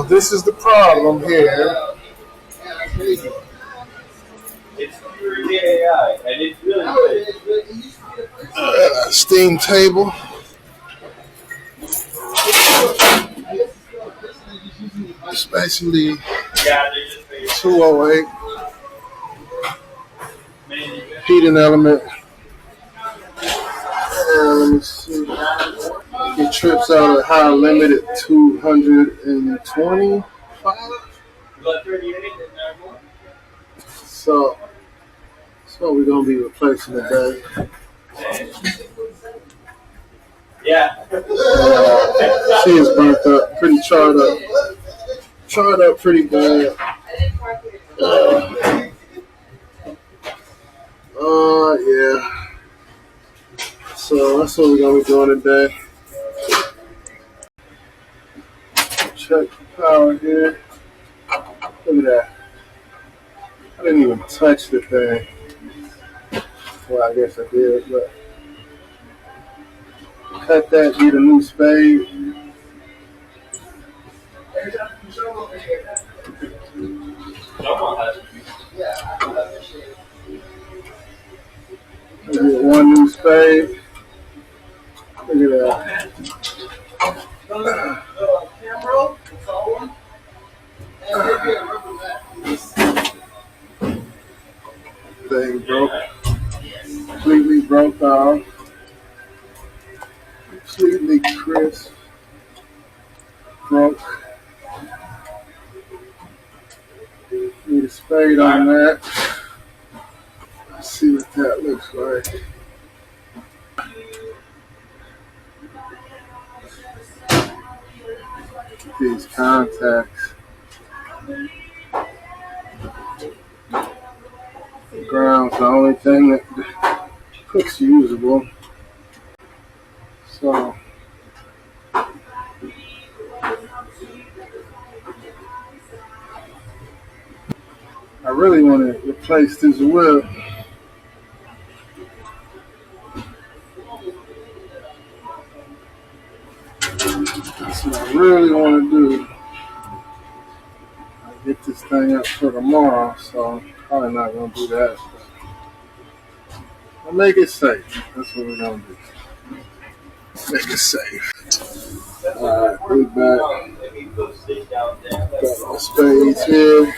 this is the problem here. It's purely AI, and it's really good. Steam table. It's basically 208 heating element. Let me see. It trips out a high limit at 225. So that's what we're gonna be replacing today. Yeah. She is burnt up, pretty charred up. Charred up pretty bad. Yeah. So that's what we're gonna be doing today. Check the power here. Look at that. I didn't even touch the thing. Well, I guess I did, but cut that, get a new spade. Get one new spade. Look at that. Thing broke. Completely broke off. Completely crisp. Broke. Need a spade on that. Let's see what that looks like. These contacts. The ground's the only thing that looks usable. So I really want to replace this whip. That's what I really want to do. I'll get this thing up for tomorrow, so I'm probably not going to do that. But I'll make it safe. That's what we're going to do. Make it safe. Alright, we're back. Got my spades here.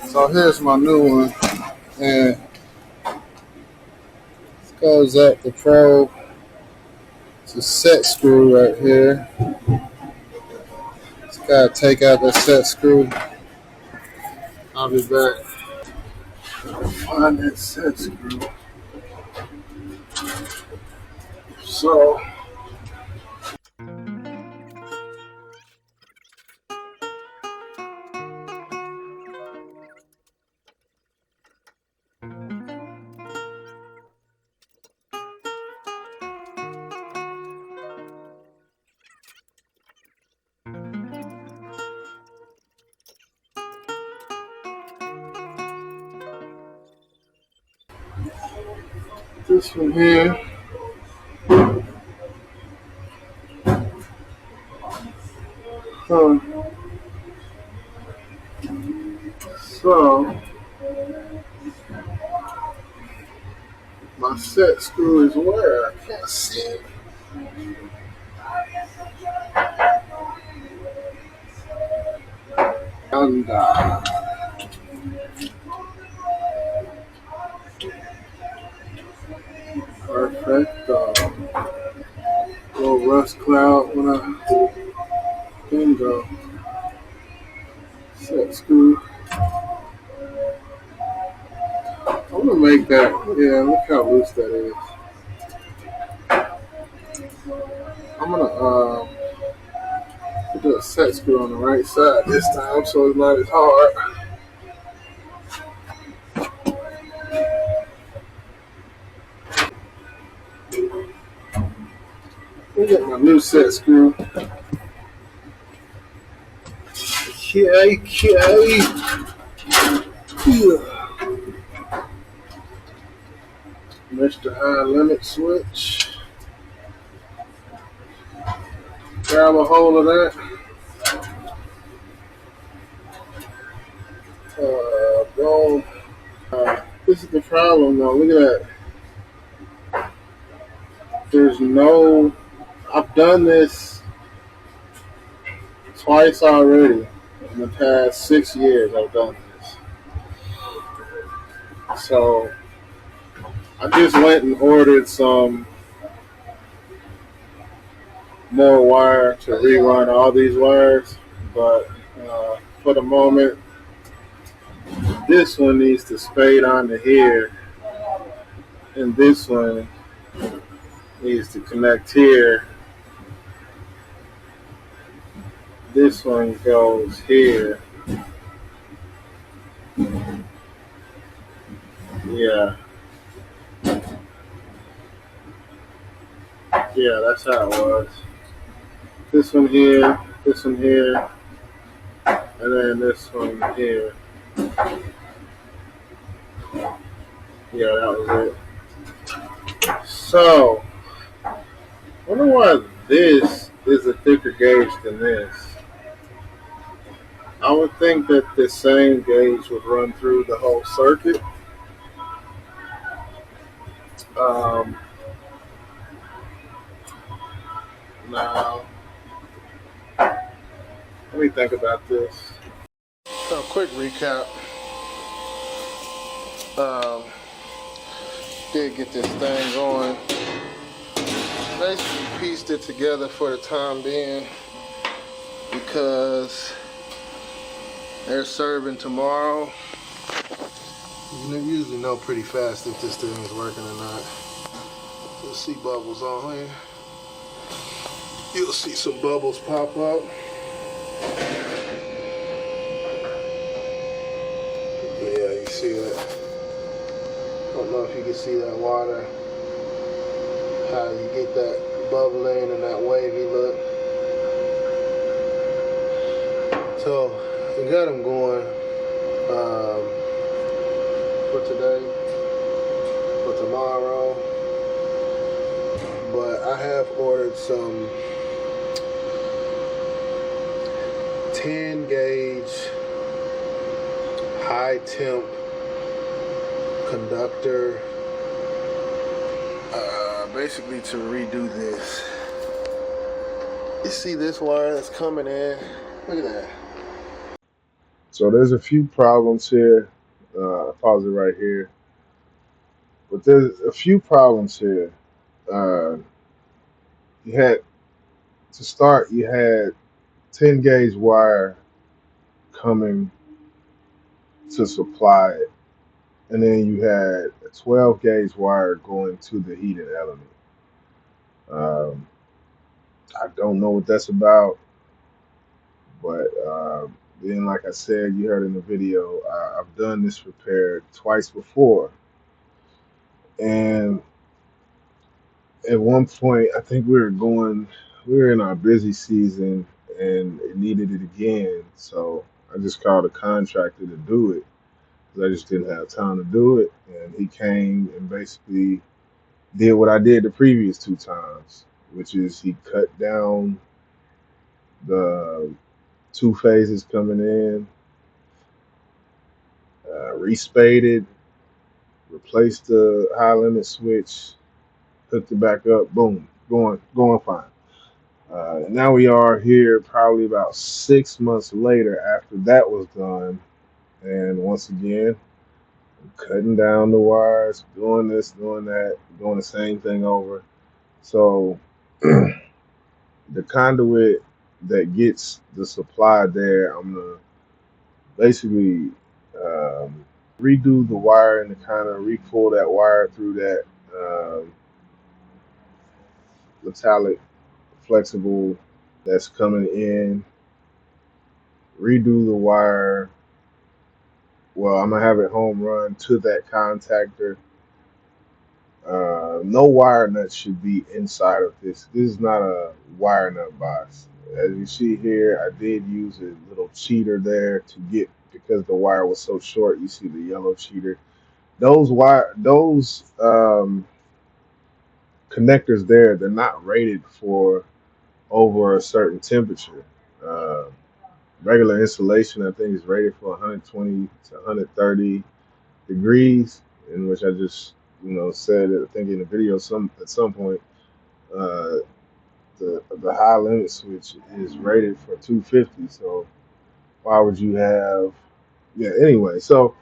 So here's my new one, and this goes up the probe. It's a set screw right here. Just gotta take out that set screw. I'll be back. Find that set screw. So this one here. So my set screw is where? I can't see it. Perfect. Little rust cloud when I bingo. Set screw. I'm gonna make that. Yeah, look how loose that is. I'm gonna put the set screw on the right side this time so it's not as hard. Let me get my new set screw. Okay. Mr. High Limit switch. Grab a hold of that. Boom. This is the problem though. Look at that. There's no. I've done this twice already in the past 6 years. I've done this. So I just went and ordered some more wire to rerun all these wires, but for the moment, this one needs to spade onto here, and this one needs to connect here. This one goes here. Yeah. Yeah, that's how it was. This one here, and then this one here. Yeah, that was it. So, I wonder why this is a thicker gauge than this. I would think that the same gauge would run through the whole circuit. Um, now, let me think about this. So, quick recap. Did get this thing going. Basically pieced it together for the time being because they're serving tomorrow. You usually know pretty fast if this thing is working or not. You'll see bubbles on here. You'll see some bubbles pop up. Yeah, you see that. I don't know if you can see that water. How you get that bubbling and that wavy look. So we got them going for today, for tomorrow. But I have ordered some 10 gauge high temp conductor, basically to redo this. You see this wire that's coming in? Look at that. So there's a few problems here. I'll pause it right here. But there's a few problems here. You had to start. You had 10 gauge wire coming to supply it, and then you had a 12 gauge wire going to the heating element. I don't know what that's about, but then, like I said, you heard in the video, I've done this repair twice before, and at one point, I think we were in our busy season, and it needed it again. So I just called a contractor to do it because I just didn't have time to do it, and he came and basically did what I did the previous two times, which is he cut down the two phases coming in, respaded, replaced the high limit switch, hooked it back up, boom, going fine. Now we are here probably about 6 months later after that was done, and once again, cutting down the wires, doing this, doing that, doing the same thing over. So the conduit that gets the supply there, I'm gonna basically um, redo the wire and to kind of re-pull that wire through that metallic flexible that's coming in, redo the wire. Well, I'm gonna have it home run to that contactor, No wire nuts should be inside of this. This is not a wire nut box. As you see here, I did use a little cheater there to get, because the wire was so short. You see the yellow cheater. Those connectors there, they're not rated for over a certain temperature. Uh, Regular insulation, I think, is rated for 120 to 130 degrees, in which I just, said, I think in the video, at some point, uh, the high limit switch is rated for 250. So why would you have? Yeah. Anyway, so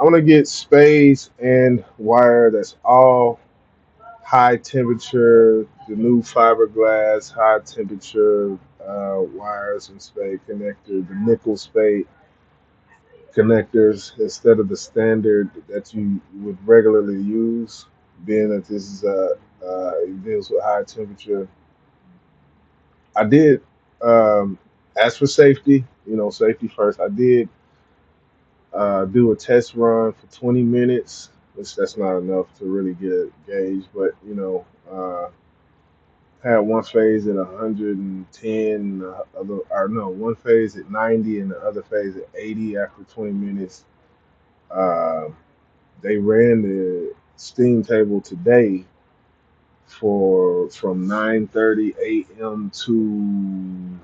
I'm gonna get spades and wire that's all high temperature, the new fiberglass high temperature wires and spade connector, the nickel spade connectors instead of the standard that you would regularly use, being that this is it deals with high temperature. I did, as for safety, safety first. I did do a test run for 20 minutes, which that's not enough to really get a gauge, but had one phase at 110, one phase at 90, and the other phase at 80 after 20 minutes. Uh, they ran the steam table today from 9:30 a.m. to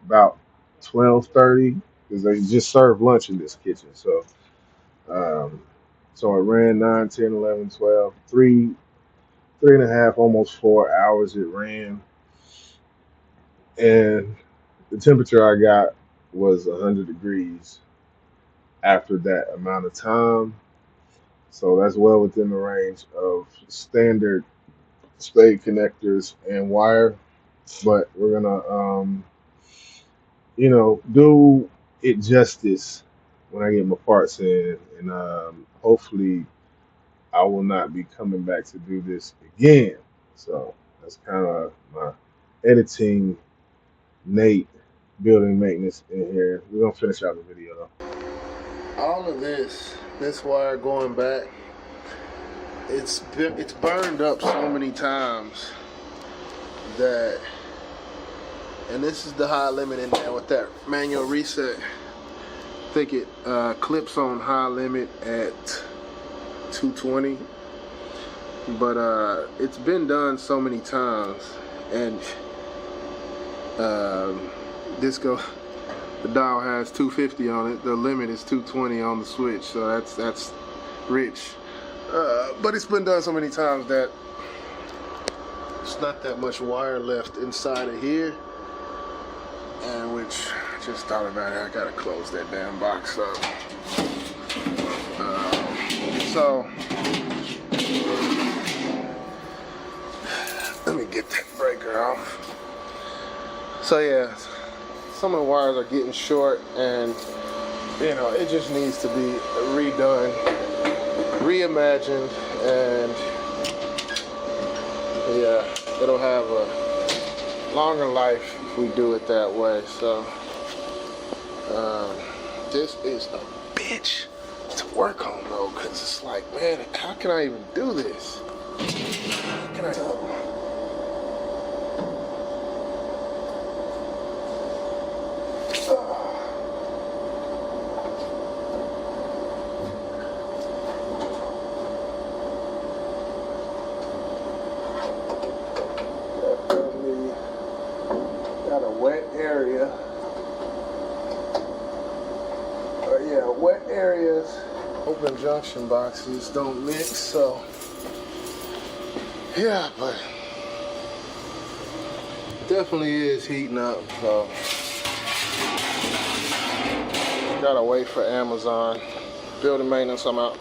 about 12:30, because they just serve lunch in this kitchen. Um, so it ran 9, 10, 11, 12, 3.5, almost 4 hours it ran. And the temperature I got was 100 degrees after that amount of time. So that's well within the range of standard spade connectors and wire. But we're gonna, do it justice when I get my parts in, and hopefully I will not be coming back to do this again. So that's kind of my editing, Nate, building maintenance in here. We're gonna finish out the video though. All of this wire going back, it's burned up so many times that, and this is the high limit in there with that manual reset. I think it clips on high limit at 220, but it's been done so many times, and the dial has 250 on it. The limit is 220 on the switch, so that's rich. But it's been done so many times that it's not that much wire left inside of here, and which I just thought about it. I gotta close that damn box up. So let me get that breaker off. So yeah, some of the wires are getting short, and it just needs to be redone, reimagined, and yeah, it'll have a longer life if we do it that way. So this is a bitch to work on though, because it's like, man, how can I even do this? How can I? Got a wet area. Wet areas, open junction boxes don't mix, so yeah, but definitely is heating up, so gotta wait for Amazon. Building maintenance, I'm out.